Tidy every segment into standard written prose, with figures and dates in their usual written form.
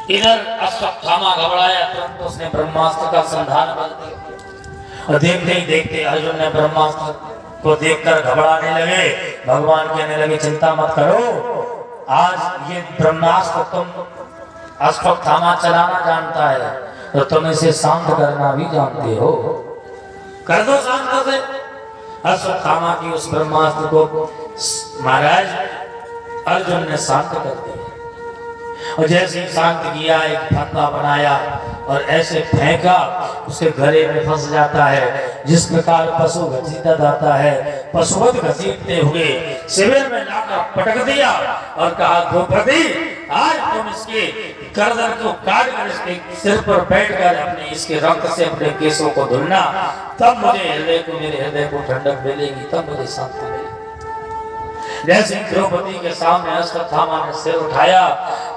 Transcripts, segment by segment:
इधर अश्वत्थामा घबराया, तुरंत उसने ब्रह्मास्त्र का संधान कर दिया और देखते ही देखते अर्जुन ने ब्रह्मास्त्र को देखकर घबराने लगे। भगवान कहने लगे चिंता मत करो, आज ये ब्रह्मास्त्र तुम अश्वत्थामा चलाना जानता है तो तुम इसे शांत करना भी जानते हो, कर दो शांत से। अश्वत्थामा की उस ब्रह्मास्त्र को महाराज अर्जुन ने शांत कर दिया और जैसे ही शांत किया एक फंदा बनाया और ऐसे फेंका, उसके गले में फंस जाता है। जिस प्रकार पशु घसीटा जाता है, पशुवत घसीटते हुए शिविर में लाकर पटक दिया और कहा द्रौपदी आज तुम इसके गर्दन को काट कर इसके सिर पर बैठकर अपने इसके रक्त से अपने केसों को धुलना, तब मुझे हृदय को मेरे हृदय को ठंडक मिलेगी, तब मुझे शांति मिलेगी। जैसे द्रौपदी के सामने अश्वत्थामा ने सिर उठाया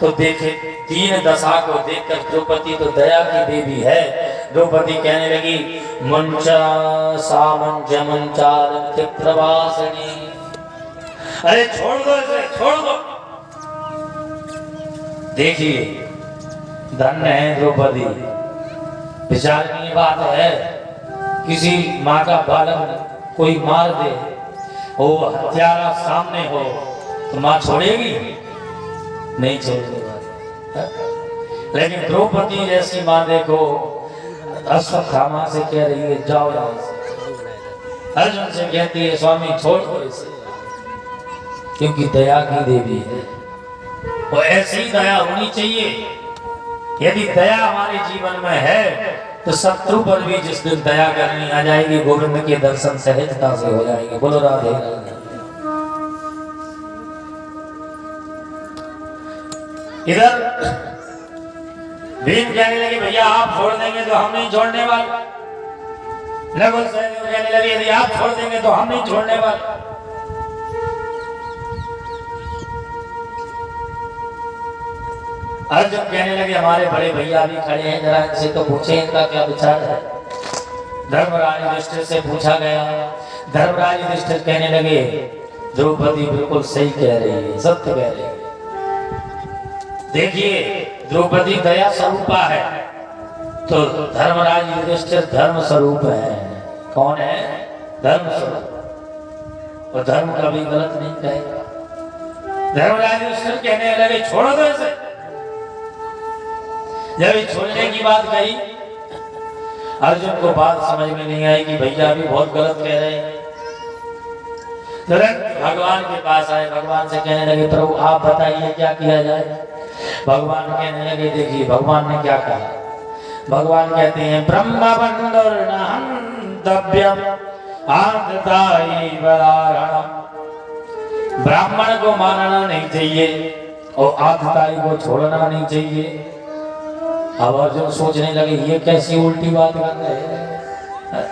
तो देखे दीन दशा को देखकर द्रौपदी तो दया की देवी है। द्रौपदी कहने लगी मंचा सामंज मंचार प्रवासनी, अरे छोड़ दो इसे, छोड़ दो। देखिए धन्य है द्रौपदी, विचारणीय बात है, किसी माँ का बालक कोई मार दे, वो हत्यारा सामने हो तो मां छोड़ेगी? नहीं छोड़ेगी। लेकिन द्रौपदी जैसी मां देखो अश्वत्थामा से कह रही है जाओ यहां से, अर्जुन से कहती है स्वामी छोड़ दो इसे, क्योंकि दया की देवी है। वो ऐसी दया होनी चाहिए। यदि दया हमारे जीवन में है तो शत्रु पर भी जिस दिन दया करनी आ जाएगी, गोविंद के दर्शन सहजता से हो जाएंगे। बोलो राधे राधे। इधर भीम कहने लगे भैया आप छोड़ देंगे तो हम नहीं छोड़ने वाले। नकुल सहदेव कहने लगे यदि आप छोड़ देंगे तो हम नहीं छोड़ने वाले। अर्जुन कहने लगे हमारे बड़े भैया भी खड़े हैं, जरा इनसे तो पूछे इनका क्या विचार है। धर्मराज युधिष्ठिर से पूछा गया। धर्मराज युधिष्ठिर कहने लगे द्रौपदी बिल्कुल सही कह रही है, सत्य कह रही है। देखिए द्रौपदी दया स्वरूपा है तो धर्मराज युधिष्ठिर धर्म स्वरूप है। कौन है? धर्म स्वरूप, और धर्म कभी गलत नहीं कहेगा। धर्मराज युधिष्ठिर कहने लगे छोड़ो दो इसे। जब छोड़ने की बात कही अर्जुन को बात समझ में नहीं आई कि भैया भी बहुत गलत कह रहे हैं। तुरंत भगवान के पास आए, भगवान से कहने लगे प्रभु आप बताइए क्या किया जाए। भगवान कहने लगे देखिए भगवान ने क्या कहा। भगवान कहते हैं ब्रह्म बंधुर्नहंतव्यम आंतताई वरारणम, ब्राह्मण को मारना नहीं चाहिए और आतताई को छोड़ना नहीं चाहिए। अब अर्जुन सोचने लगे ये कैसी उल्टी बात कर रहे हैं।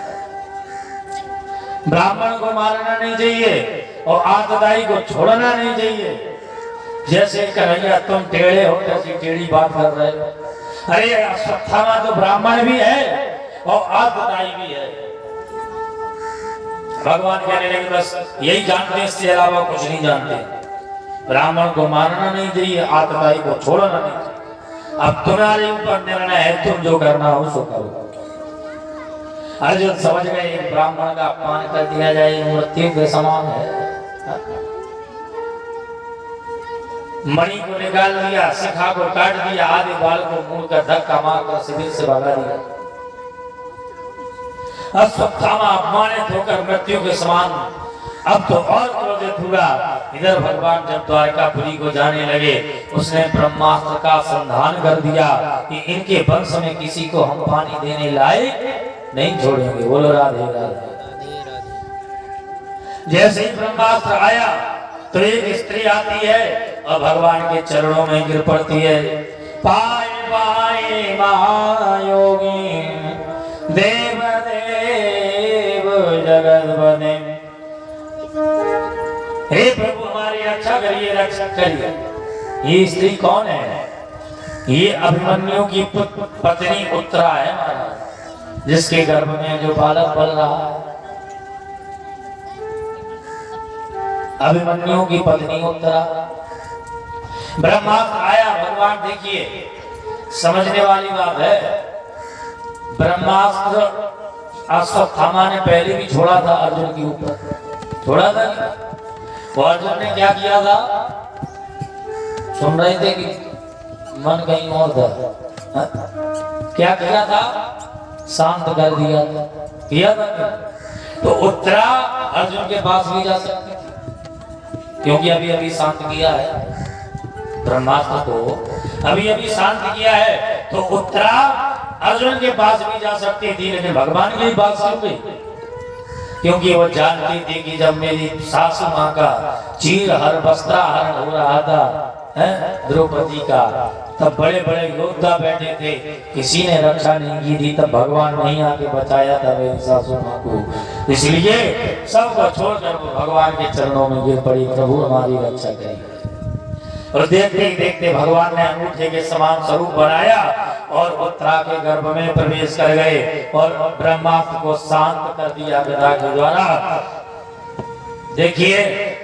ब्राह्मण को मारना नहीं चाहिए और आतताई को छोड़ना नहीं चाहिए। जैसे कन्हैया तुम टेढ़े हो जैसी टेढ़ी बात कर रहे हो। अरे अश्वत्थामा तो ब्राह्मण भी है और आतताई भी है। भगवान कहने लगे बस यही जानते, इससे अलावा कुछ नहीं जानते। ब्राह्मण को मारना नहीं चाहिए, आतताई को छोड़ना नहीं चाहिए। अब तुम्हारे ऊपर निर्णय है, तुम जो करना हो सो करो। अर्जुन समझ गए एक ब्राह्मण का अपमान कर दिया जाए मृत्यु के समान है। मणि को निकाल दिया, शिखा को काट दिया, आधे बाल को मुड़ कर धक्का मारकर शिविर से भगा दिया। अश्वत्थामा अपमानित होकर मृत्यु के समान अब तो और क्रोधित हुआ। इधर भगवान जब द्वारकापुरी को जाने लगे उसने ब्रह्मास्त्र का संधान कर दिया कि इनके वंश में किसी को हम पानी देने लायक नहीं छोड़ेंगे। बोलो राधे राधे। जैसे ही ब्रह्मास्त्र आया तो एक स्त्री आती है और भगवान के चरणों में गिर पड़ती है। पाए पाए महायोगी देव देव जगतपते, हे प्रभु हमारी रक्षा करिए, रक्षा करिए। ये स्त्री कौन है? ये अभिमन्यु की पत्नी उत्तरा है महाराज, जिसके गर्भ में जो बालक पल रहा है। अभिमन्यु की पत्नी उत्तरा। ब्रह्मास्त्र आया, भगवान देखिए समझने वाली बात है। ब्रह्मास्त्र अश्वत्थामा ने पहले भी छोड़ा था अर्जुन के ऊपर, छोड़ा था तो अर्जुन ने क्या किया था? सुन रहे थे कि मन कहीं और था। क्या किया था? शांत कर दिया था, किया था। तो उत्तरा अर्जुन के पास भी जा सकती थी, क्योंकि अभी अभी शांत किया है ब्रह्मास्त्र को, अभी अभी शांत किया है। तो उत्तरा अर्जुन के पास भी जा सकती थी, लेकिन भगवान की बात सुन गई, क्योंकि वो जानती थी कि जब मेरी सासू माँ का चीर हर वस्त्राहरण हो रहा था द्रौपदी का, तब बड़े बड़े योद्धा बैठे थे, किसी ने रक्षा नहीं की थी, तब भगवान नहीं आके बचाया था मेरी सासू माँ को। इसलिए सबको छोड़कर वो भगवान के चरणों में गिर पड़ी, प्रभु हमारी रक्षा करें। और देखते ही देखते भगवान ने अंगूठे के समान स्वरूप बनाया और उत्तरा के गर्भ में प्रवेश कर गए और ब्रह्मास्त्र को शांत कर दिया गदा के द्वारा। देखिए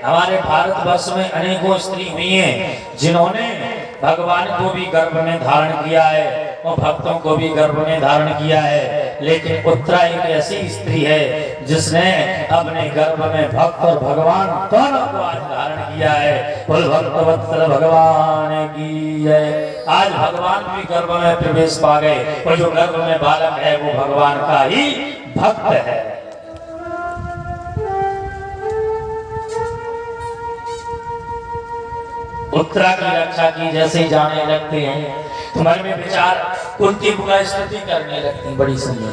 हमारे भारतवर्ष में अनेकों स्त्री हुई हैं जिन्होंने भगवान को भी गर्भ में धारण किया है और भक्तों को भी गर्भ में धारण किया है, लेकिन उत्तरा एक ऐसी स्त्री है जिसने अपने गर्भ में भक्त और भगवान दोनों को आज धारण किया है। बोल भक्तवत्सल भगवान की जय। आज भगवान भी गर्भ में प्रवेश पा गए और जो गर्भ में बालक है वो भगवान का ही भक्त है। उत्तरा की रक्षा की जैसे ही जाने लगते हैं तुम्हारे में विचार कुंती का स्तुति करने लगती हैं, बड़ी सुंदर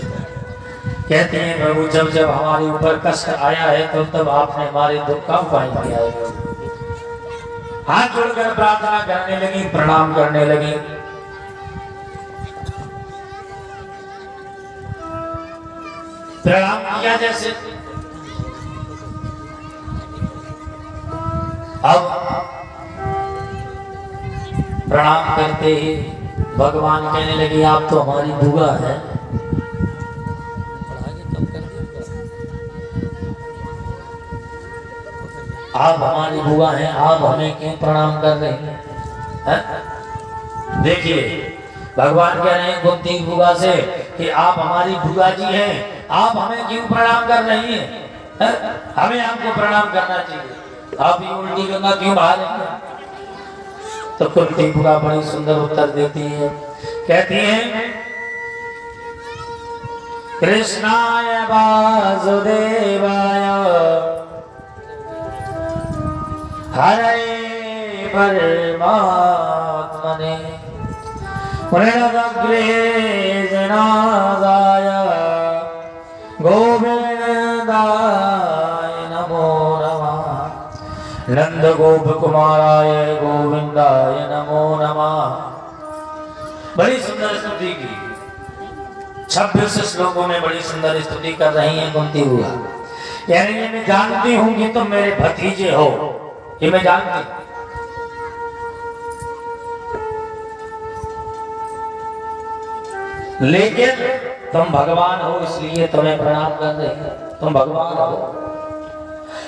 कहते हैं प्रभु जब जब हमारे ऊपर कष्ट आया है तो तब आपने हमारे दुख का उपाय किया है। हाथ जोड़कर प्रार्थना करने लगी, प्रणाम करने लगी। प्रणाम किया जैसे अब प्रणाम करते ही भगवान कहने लगे आप तो हमारी बुआ है, आप हमारी बुआ हैं, आप हमें क्यों प्रणाम कर रहे हैं? देखिए भगवान कह रहे हैं कुंती बुआ से कि आप हमारी बुआ जी हैं, आप हमें क्यों प्रणाम कर रही हैं? हमें आपको प्रणाम करना चाहिए, आप ये उल्टी गंगा क्यों बहा रही हैं? तो कुंती बुआ बड़ी सुंदर उत्तर देती है, कहती है कृष्णाय वासुदेवाय हरे परमात्मने प्रणतग्रे जनादाय गोविंदाय नमो नमः नंद गोप कुमाराय गोविंदाय नमो नमः। बड़ी सुंदर स्तुति की 26 श्लोकों में बड़ी सुंदर स्तुति कर रही हैं कुंती बुआ। कह रही है मैं जानती हूं कि तुम मेरे भतीजे हो, ये मैं जानती, लेकिन तुम भगवान हो इसलिए तुम्हें प्रणाम कर रहे हैं, तुम भगवान हो।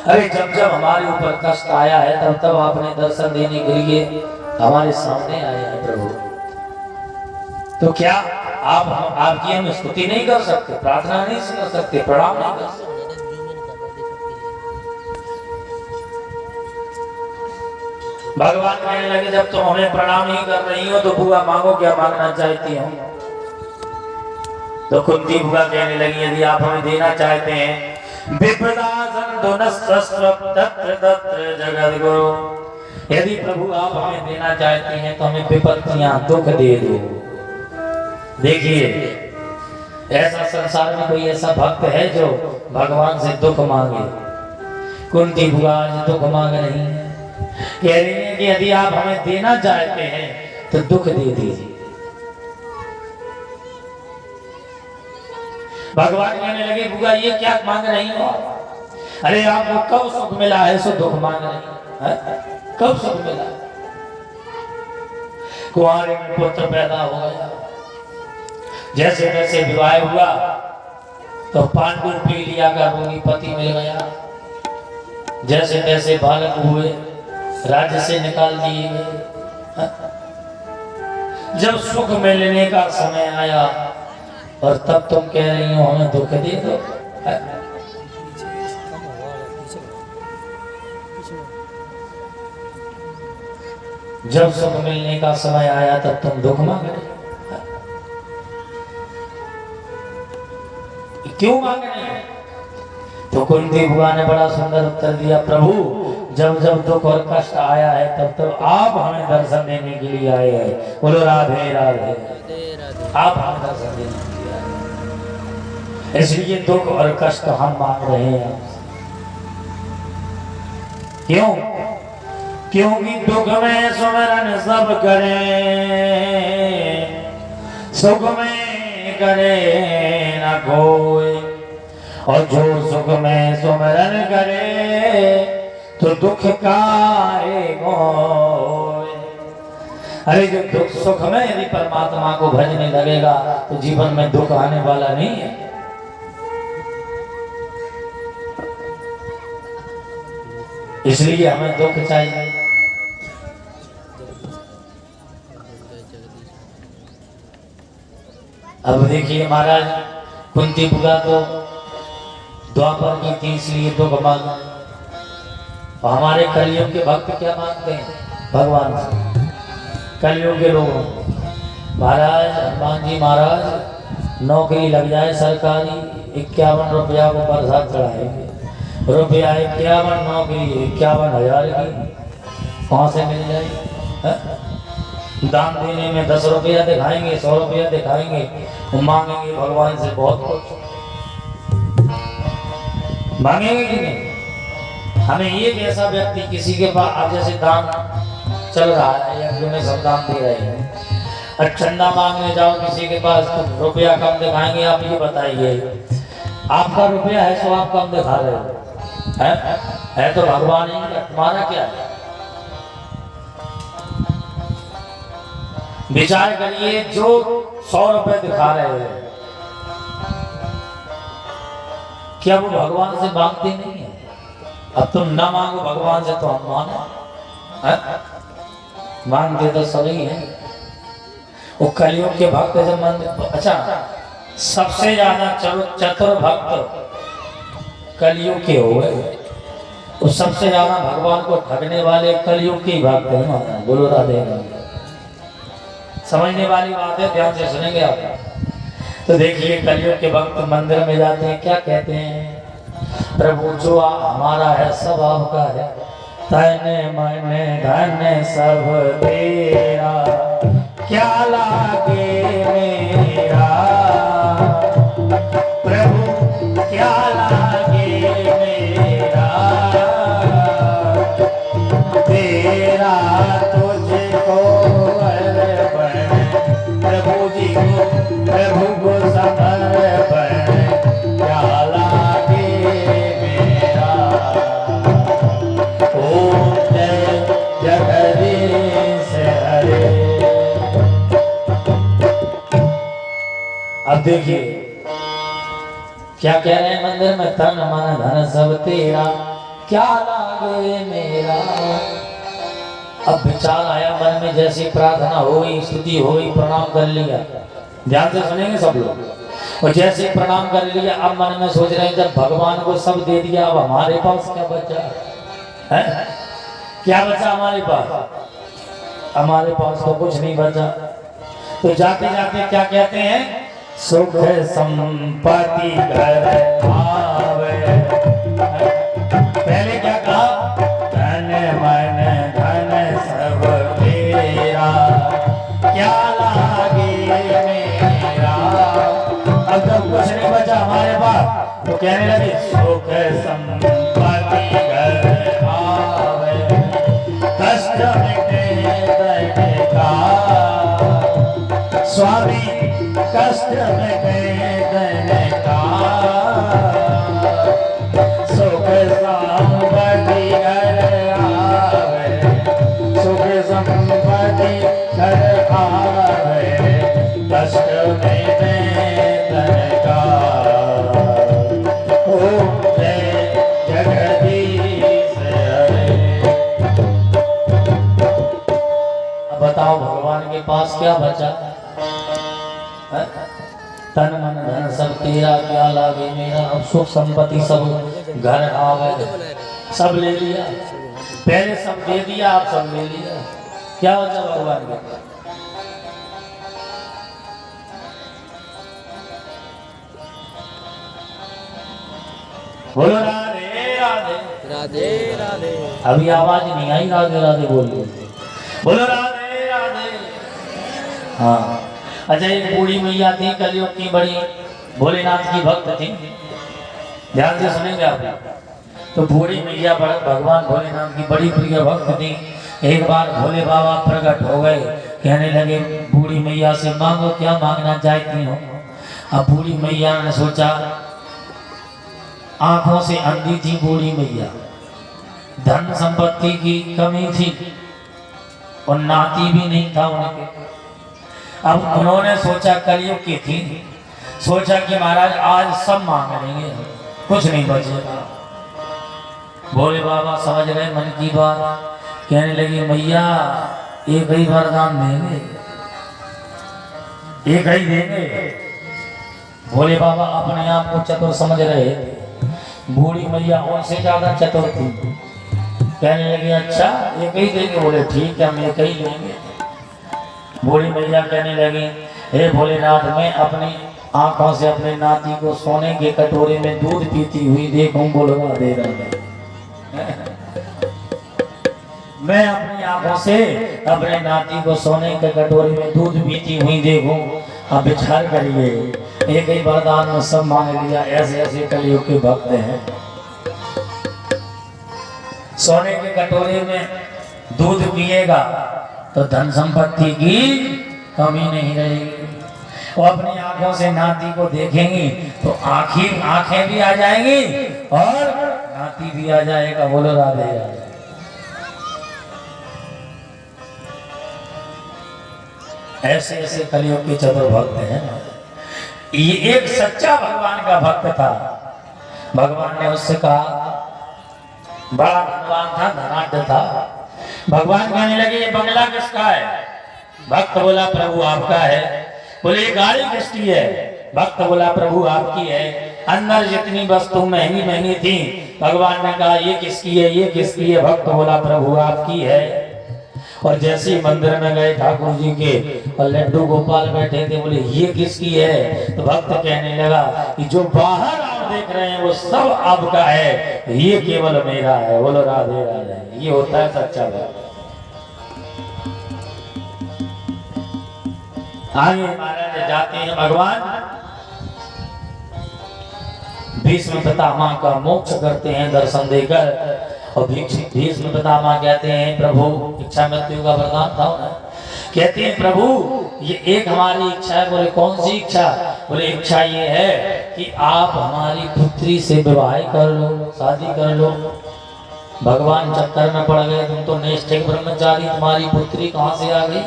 अरे जब जब हमारे ऊपर कष्ट आया है तब तब आपने दर्शन देने के लिए हमारे सामने आए हैं प्रभु, तो क्या आप आपकी हम स्तुति नहीं कर सकते, प्रार्थना नहीं कर सकते, प्रणाम नहीं कर सकते? भगवान कहने लगे जब तुम हमें प्रणाम नहीं कर रही हो तो बुआ मांगो, क्या मांगना चाहती हो? तो कुंती बुआ कहने लगी यदि आप हमें देना चाहते हैं विपदा जगद्गुरु, यदि प्रभु आप हमें देना चाहती हैं तो हमें विपत्तियां दुख दे दो। देखिए ऐसा संसार में कोई ऐसा भक्त है जो भगवान से दुख मांगे? कुंती बुआ आज दुख मांग रही है, कह रही है कि यदि आप हमें देना चाहते हैं तो दुख दे दीजिए। भगवान कहने लगे बुआ ये क्या मांग रही हो? अरे आपको कब सुख मिला है सो दुख मांग रही है? कब सुख मिला? कुंवारे में पुत्र पैदा हो गया, जैसे जैसे विवाह हुआ तो पांडु पी लिया का रोगी पति मिल गया, जैसे तैसे बालक हुए राज्य से निकाल दिए गए। जब सुख मिलने का समय आया और तब तुम कह रही हो हमें दुख दे दो। जब सुख मिलने का समय आया तब तुम दुख मांग रहे, क्यों मांग रहे हैं? तो कुंती बुआ ने बड़ा सुंदर उत्तर दिया, प्रभु जब जब दुख और कष्ट आया है तब तब आप हमें दर्शन देने के लिए आए हैं। बोलो राधे राधे, आप हमें दर्शन देने के लिए आए, इसलिए दुख और कष्ट हम मांग रहे हैं। क्यों? क्योंकि दुख में सुमिरन सब करें, सुख में करे न कोई, और जो सुख में सुमिरन करे तो दुख का अरे जो दुख सुख में यदि परमात्मा को भजने लगेगा तो जीवन में दुख आने वाला नहीं है। इसलिए हमें दुख चाहिए। अब देखिए महाराज, कुंती बुआ तो द्वापर की थी इसलिए दुख मांगा, और हमारे कलयुग के भक्त क्या मांगते हैं भगवान से? कलयुग के लोग महाराज, हनुमान जी महाराज नौकरी लग जाए सरकारी, 51 रुपया को प्रसाद चढ़ाएंगे। रुपया 51, नौकरी 51,000 की कहाँ से मिल जाएगी? दान देने में 10 रुपया दिखाएंगे, 100 रुपया दिखाएंगे, वो मांगेंगे भगवान से बहुत कुछ मांगेंगे कि नहीं? हमें एक ऐसा व्यक्ति किसी के पास, अब जैसे दान चल रहा है या में सब दान दे रहे हैं, और चंदा मांगने जाओ किसी के पास तो रुपया कम दिखाएंगे। आप ये बताइए, आपका रुपया है सो आप कम दिखा रहे हो, है तो भगवान ही, तुम्हारा क्या है? विचार करिए, जो 100 रुपए दिखा रहे हैं क्या वो भगवान से मांगते नहीं है? अब तुम ना मांगो भगवान से तो हम माने, मांगते तो सभी हैं। वो कलयुग के भक्त जब मन, अच्छा सबसे ज्यादा चतुर भक्त कलयुग के हो गए, वो सबसे ज्यादा भगवान को ठगने वाले कलयुग के भक्त हैं। बोलो राधे राधे। समझने वाली बात है, ध्यान से सुनेंगे आप। तो देखिए कलयुग के भक्त मंदिर में जाते हैं, क्या कहते हैं? प्रभु जो हमारा है सब आपका है, तन मन धन सब तेरा, क्या लागे मेरा प्रभु, क्या लागे मेरा, तेरा तुझको अर्पण, प्रभु जी को, प्रभु को समर्पण, क्या लागे मेरा। ओम जय जगदीश हरे। अब देखिए क्या कह रहे हैं मंदिर में, तन मन धन सब तेरा, क्या लागे मेरा। अब विचार आया मन में, जैसी प्रार्थना हुई, स्तुति हुई, प्रणाम कर लिया, ध्यान से सुनेंगे सब लोग। और जैसे प्रणाम कर लिया, अब मन में सोच रहे हैं जब भगवान को सब दे दिया, अब हमारे पास क्या बचा है? क्या बचा हमारे पास? हमारे पास तो कुछ नहीं बचा। तो जाते जाते क्या कहते हैं? सुख संपत्ति घर आवे। पहले क्या कहा? धन मन धन सब तेरा, क्या लागे मेरा। अब जब कुछ नहीं बचा हमारे पास तो कहने लगे सुख संपत्ति घर आवे, कष्ट मिटे दर्द का स्वामी, कष्ट मिटे दर्द का, सुख संपत्ति घर आवे, सुख संपत्ति घर आवे, कष्ट मिटे दर्द का। ओम जय जगदीश हरे। अब बताओ भगवान के पास क्या बचा? तन मन धन सब तेरा, क्या लागे मेरा? अब सुख संपत्ति सब घर आवे, सब ले लिया, पहले सब दे दिया, आप सब ले लिया, क्या बचा भगवान के? बोलो राधे राधे राधे राधे। अभी आवाज नहीं आई, राधे राधे बोल रही, बोलो राधे राधे। हाँ, अच्छा एक बूढ़ी मैया थी, कलयुग की बड़ी भोलेनाथ की भक्त थी, ध्यान से सुनेंगे आप। तो बूढ़ी मैया भगवान भोलेनाथ की बड़ी प्रिय भक्त थी। एक बार भोले बाबा प्रकट हो गए, कहने लगे बूढ़ी मैया से मांगो, क्या मांगना चाहती हो? अब बूढ़ी मैया ने सोचा, आंखों से अंधी थी बूढ़ी मैया, धन संपत्ति की कमी थी और नाती भी नहीं था उनके। अब उन्होंने सोचा, कलयुग की थी, सोचा कि महाराज आज सब मांग लेंगे, कुछ नहीं बचेगा। भोले बाबा समझ गए मन की बात, कहने लगे मैया एक ही वरदान देंगे, एक ही देंगे। भोले बाबा अपने आप को चतुर समझ रहे थे, बूढ़ी मैया उनसे ज्यादा चतुर थी। कहने लगे अच्छा एक ही देंगे? बोले ठीक है, हम एक ही लेंगे। बूढ़ी मैया कहने लगी, हे भोलेनाथ, मैं अपनी आंखों से अपने नाती को सोने के कटोरे में दूध पीती हुई देखूं। बोलो राधे राधे। मैं अपनी आंखों से अपने नाती को सोने के कटोरे में दूध पीती हुई देखूं। अब विचार करिए, एक ही वरदान में सब मांग लिया। ऐसे ऐसे कलयुग के भक्त हैं। सोने के कटोरे में दूध पिएगा तो धन संपत्ति की कमी नहीं रहेगी। वो अपनी आंखों से नाती को देखेंगी तो आंखें भी आ जाएंगी और नाती भी आ जाएगा। बोलो राधे राधे। ऐसे ऐसे कलयुग के चतुर भक्त हैं। ये एक सच्चा भगवान का भक्त था। भगवान ने उससे कहा, बड़ा धनवान था, धनाढ्य था। भगवान कहने लगे ये बंगला किसका है? भक्त बोला प्रभु आपका है। बोले गाड़ी किसकी है? भक्त बोला प्रभु आपकी है। अंदर जितनी वस्तु महंगी महंगी थी, भगवान ने कहा ये किसकी है, ये किसकी है? भक्त बोला प्रभु आपकी है। और जैसे ही मंदिर में गए ठाकुर जी के और लड्डू गोपाल बैठे थे, बोले ये किसकी है? तो भक्त कहने लगा कि जो बाहर आप देख रहे हैं वो सब आपका है, ये केवल मेरा है। बोलो राधे राधे। ये होता है सच्चा भक्त। आगे महाराज जाते हैं भगवान भीष्म पितामह का मोक्ष करते हैं दर्शन देकर। और भीष्म पितामह कहते हैं प्रभु इच्छा मृत्यु का वरदान था ना। कहते हैं प्रभु ये एक हमारी इच्छा है। बोले कौन सी इच्छा? बोले इच्छा ये है कि आप हमारी पुत्री से विवाह कर लो, शादी कर लो। भगवान चक्कर में पड़ गए, तुम तो निष्ठिक ब्रह्मचारी, तुम्हारी पुत्री कहाँ से आ गई?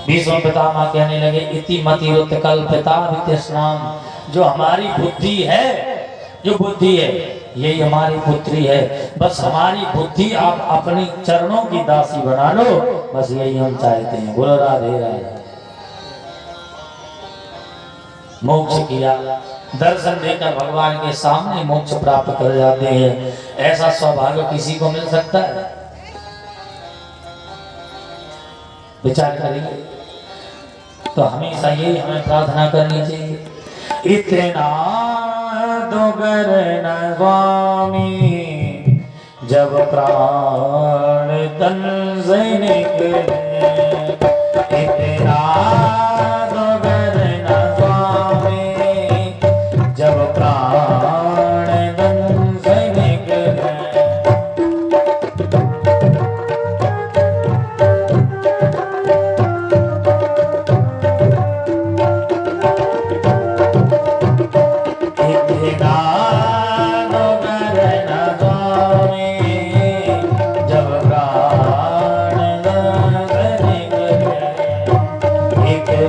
भीष्म पितामह कहने लगे इति मति उत्कल्पिता वितृष्णाम। जो हमारी बुद्धि है, जो बुद्धि है यही हमारी पुत्री है। बस हमारी बुद्धि आप अपनी चरणों की दासी बना लो, बस यही हम चाहते हैं। बोलो राधे राधे। मोक्ष किया, दर्शन देकर भगवान के सामने मोक्ष प्राप्त कर जाते हैं। ऐसा सौभाग्य किसी को मिल सकता है? विचार करेंगे तो हमेशा यही हमें प्रार्थना करनी चाहिए। इतना दोगर न स्वामी जब प्राण तन से निकले। इतना दोगर न स्वामी जब प्राण तन से निकले। राधे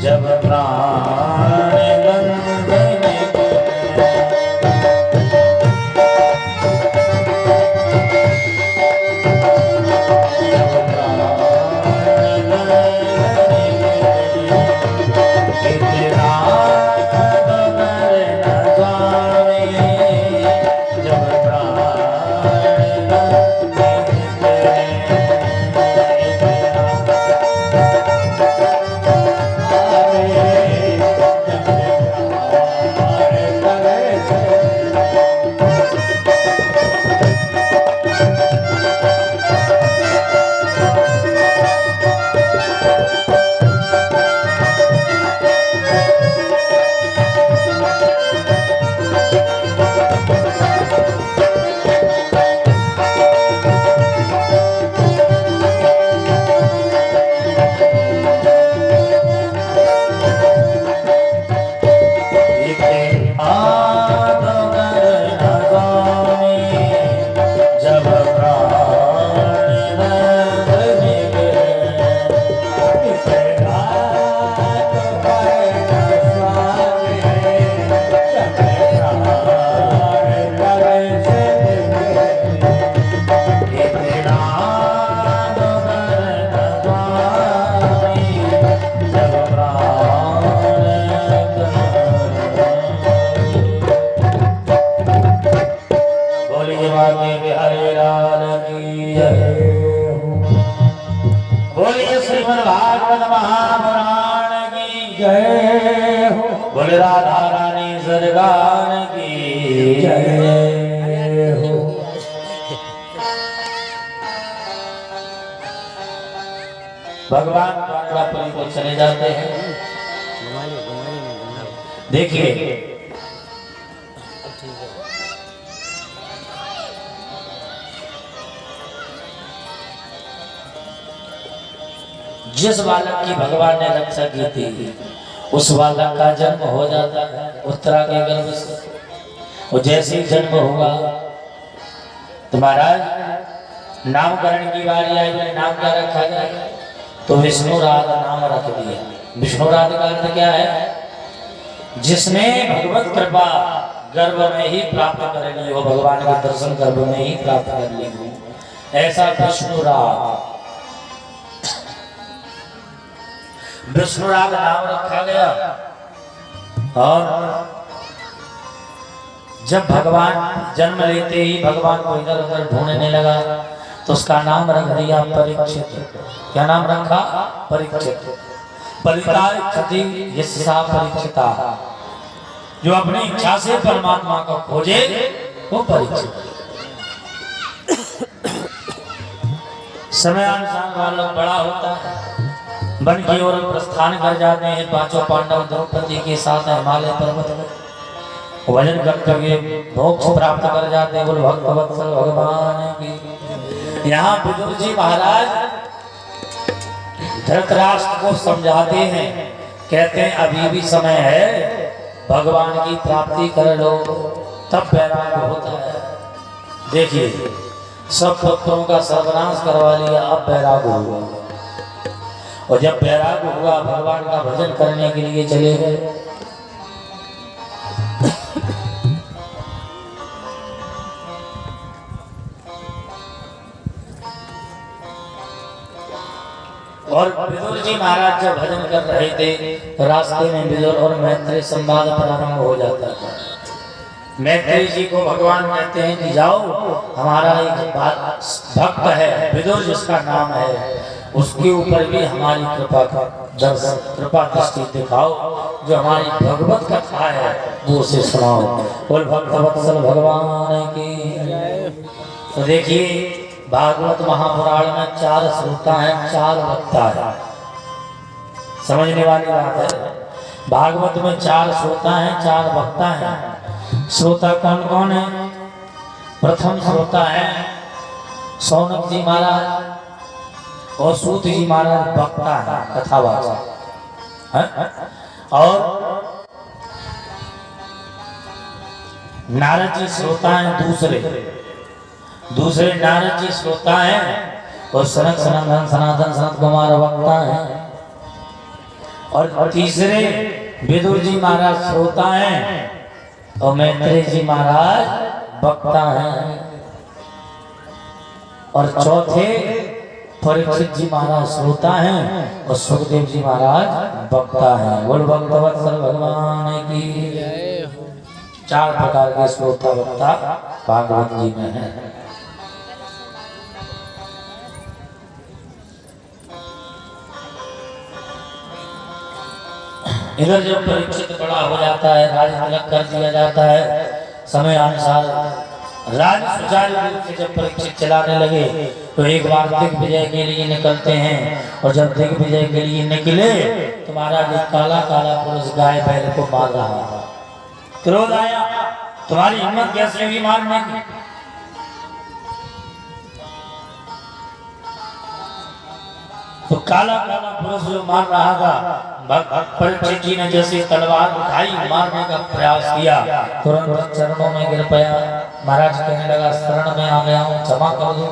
जब प्राण बोलिए श्रीमद् भागवत महापुराण की जय हो। बोले राधा रानी सरकार की जय हो। भगवान पांडवापुरी को चले जाते हैं। देखिए जिस बालक की भगवान ने रक्षा की थी उस बालक का जन्म हो जाता है उत्तरा के गर्भ से। और जैसे ही जन्म हुआ तो महाराज नामकरण की बारी आई। नाम क्या रखा जाए? तो विष्णुराध नाम रख दिया। विष्णुराध का अर्थ क्या है? जिसने भगवत कृपा गर्भ में ही प्राप्त कर ली हो, भगवान के दर्शन गर्भ में ही प्राप्त कर ली हो, ऐसा विष्णुराध। विष्णुराध नाम रखा गया। और जब भगवान जन्म लेते ही भगवान को इधर उधर ढूंढने लगा तो उसका नाम रख दिया परीक्षित। क्या नाम रखा? परीक्षित। परिताक्षति यस्सा परीक्षिता, जो अपनी इच्छा से परमात्मा को खोजे वो परीक्षित। समय अनुसार वालों बड़ा होता है, वन की ओर प्रस्थान कर जाते हैं। पांचों पांडव द्रौपदी के साथ हिमालय पर्वत में भजन करके मोक्ष प्राप्त कर जाते हैं। बोल भक्तवत्सल भगवान की। यहाँ विदुर जी महाराज धृतराष्ट्र को समझाते हैं, कहते हैं अभी भी समय है, भगवान की प्राप्ति कर लो तब वैराग्य होता है। देखिए सब पुत्रों का सर्वनाश करवा लिया, अब वैराग्य हुआ। और जब वैराग्य हुआ भगवान का भजन करने के लिए चले गए। और विदुर जी महाराज जब भजन कर रहे थे, रास्ते में विदुर और मैत्री संवाद प्रारंभ हो जाता है। मैत्री जी को भगवान कहते हैं कि जाओ, हमारा एक भक्त है विदुर जिसका नाम है, उसके ऊपर भी हमारी कृपा का दर्शन, कृपा दृष्टि दिखाओ, जो हमारी भगवत कथा है वो उसे सुनाओ। बोल भक्तवत्सल भगवान की। तो देखिए भागवत महापुराण में 4 श्रोता हैं, 4 वक्ता है। समझने वाली बात है। भागवत में 4 श्रोता हैं, 4 वक्ता हैं। श्रोता कौन कौन है? प्रथम श्रोता है सौनक जी महाराज और सूत जी महाराज वक्ता है, कथावाचक। और नारद जी श्रोता हैं, दूसरे नारद जी श्रोता हैं और सनक सनातन सनत कुमार वक्ता हैं। और तीसरे विदुर जी महाराज श्रोता हैं और मैत्रेय जी महाराज वक्ता हैं। और चौथे परीक्षित जी महाराज श्रोता हैं और सुखदेव जी महाराज वक्ता हैं। बोल भक्तवत्सल भगवान की। 4 प्रकार के श्रोता वक्ता भागवत जी में है। इधर जब परीक्षित बड़ा हो जाता है, राज तिलक कर दिया जाता है, समय अनुसार राज सुचारू रूप से जब परीक्षित चलाने लगे तो एक बार दिग्विजय के लिए निकलते हैं। और जब दिग्विजय के लिए निकले तो महाराज एक काला काला पुरुष गाय बैल को मार रहा था। क्रोध आया, तुम्हारी हिम्मत कैसे हुई मारने की? तो काला काला पुरुष जो मार रहा था, परीक्षित जी ने जैसे तलवार उठाई, मारने का प्रयास किया, तुरंत चरणों में गिर पड़ा। महाराज कहने लगा शरण में आ गया हूँ, क्षमा कर दो।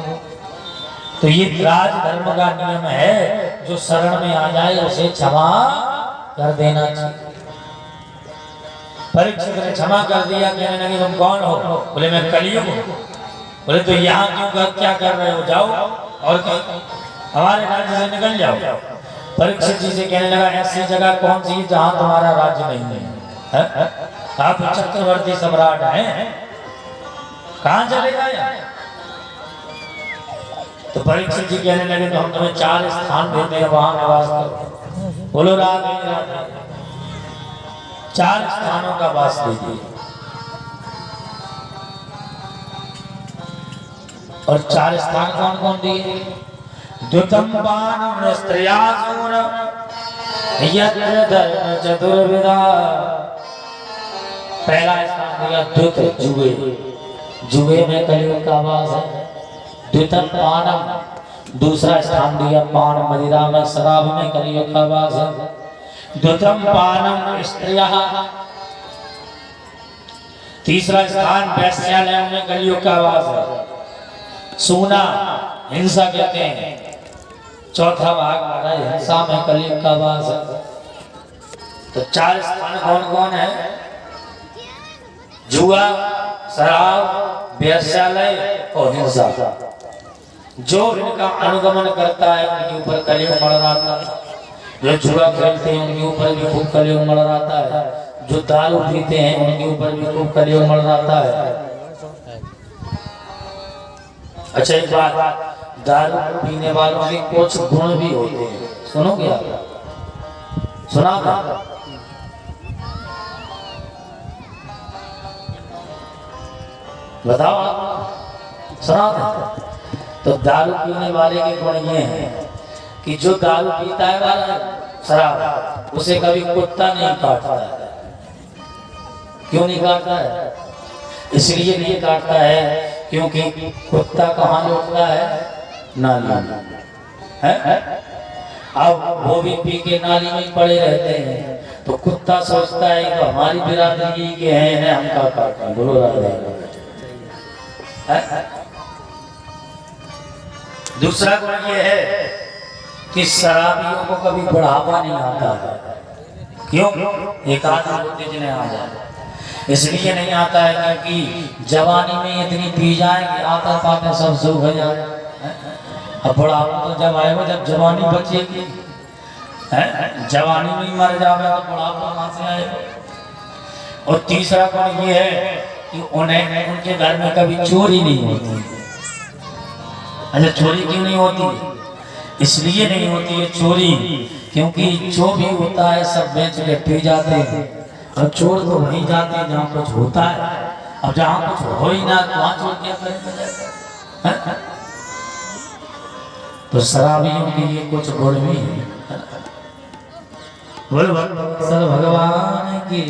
तो ये राज धर्म का नियम है, जो शरण में आ जाए उसे क्षमा कर देना चाहिए। परीक्षित ने क्षमा कर दिया। कहने लगे तुम कौन हो? बोले मैं कलियुग हूँ। बोले तो यहाँ क्यों क्या कर रहे हो? जाओ और हमारे राज्य से निकल जाओ। परीक्षित जी से कहने लगा ऐसी जगह कौन सी जहाँ तुम्हारा राज्य नहीं है? आप चक्रवर्ती सम्राट हैं, कहाँ चले जाए? तो परीक्षित जी कहने लगे तो हम तुम्हें 4 स्थान देते हैं, वहां निवास करो। बोलो राधे राधे। 4 स्थानों का वास दीजिए। और 4 स्थान कौन कौन दिए? द्युतम्बान स्त्रियासूर यत्र धर्म चतुर्विधा। पहला स्थान दिया द्युत, जुए, जुए में कलियुग का वास है। द्युतम पानम, दूसरा स्थान दिया पान मदिरा में, शराब में कलियुग का वास है। द्युतम पानम स्त्रिया, तीसरा स्थान वैश्यालय में कलियुग का वास है। सोना, हिंसा कहते हैं, चौथा भाग महाराज हिंसा में कलयुग का वास। तो 4 स्थान कौन कौन है? जुआ, शराब, वेश्यालय और हिंसा। जो इनका अनुगमन करता है उनके ऊपर कलयुग मंडराता है। जो जुआ खेलते हैं उनके ऊपर भी खूब कलयुग मंडराता है। जो दारू पीते हैं उनके ऊपर भी खूब कलयुग मंडराता है। अच्छा एक बात, दारू पीने वालों के कुछ गुण भी होते हैं, सुनोगे आप? सुना था? बताओ आप, सुना था? तो दारू पीने वाले के गुण ये हैं कि जो दारू पीता है वाला शराब, उसे कभी कुत्ता नहीं काटता है। क्यों नहीं काटता है? इसलिए नहीं काटता है क्योंकि कुत्ता कहाँ लौटता है? नाली है? अब वो भी पी के नाली में पड़े रहते हैं, तो कुत्ता सोचता है कि हमारी बिरादरी के हैं, हम क्या काटते हैं? बोलो दूसरा गुण ये है कि शराबियों को कभी बुढ़ापा नहीं आता है। क्यों? एक आदमी होते जिन्हें आ जाए, इसलिए नहीं आता है क्योंकि जवानी में इतनी पी जाए कि आता पाते सब सूख जाए। अब बुढ़ापा तो जब आएगा जब जवानी बचेगी, जवानी में मर जाए तो बुढ़ापा कहाँ से आएगा? और तीसरा गुण ये है कि उन्हें उनके घर में कभी चोरी नहीं होती। अच्छा चोरी क्यों नहीं होती? इसलिए नहीं होती है चोरी क्योंकि जो भी होता है सब बेच के पी जाते हैं। और चोर तो वहीं जाते हैं जहाँ कुछ होता है। अब जहाँ कुछ हो ही ना तो वहाँ चोर क्या करेंगे? तो शराबियों के लिए कुछ गुण भी है। बोल भगवान की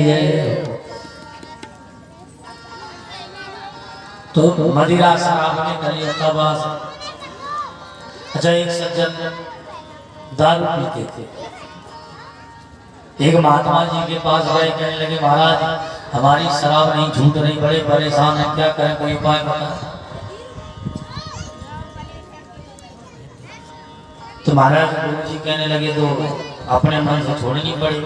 जय। तो मदिरा शराब में कलयुग का वास। अच्छा एक सज्जन दारू पीते थे, एक महात्मा जी के पास गए, कहने लगे महाराज हमारी शराब नहीं झूठ नहीं, बड़े परेशान हैं, क्या करें, कोई उपाय बता। तो महाराज गुरु जी कहने लगे तो अपने मन से छोड़नी पड़ी।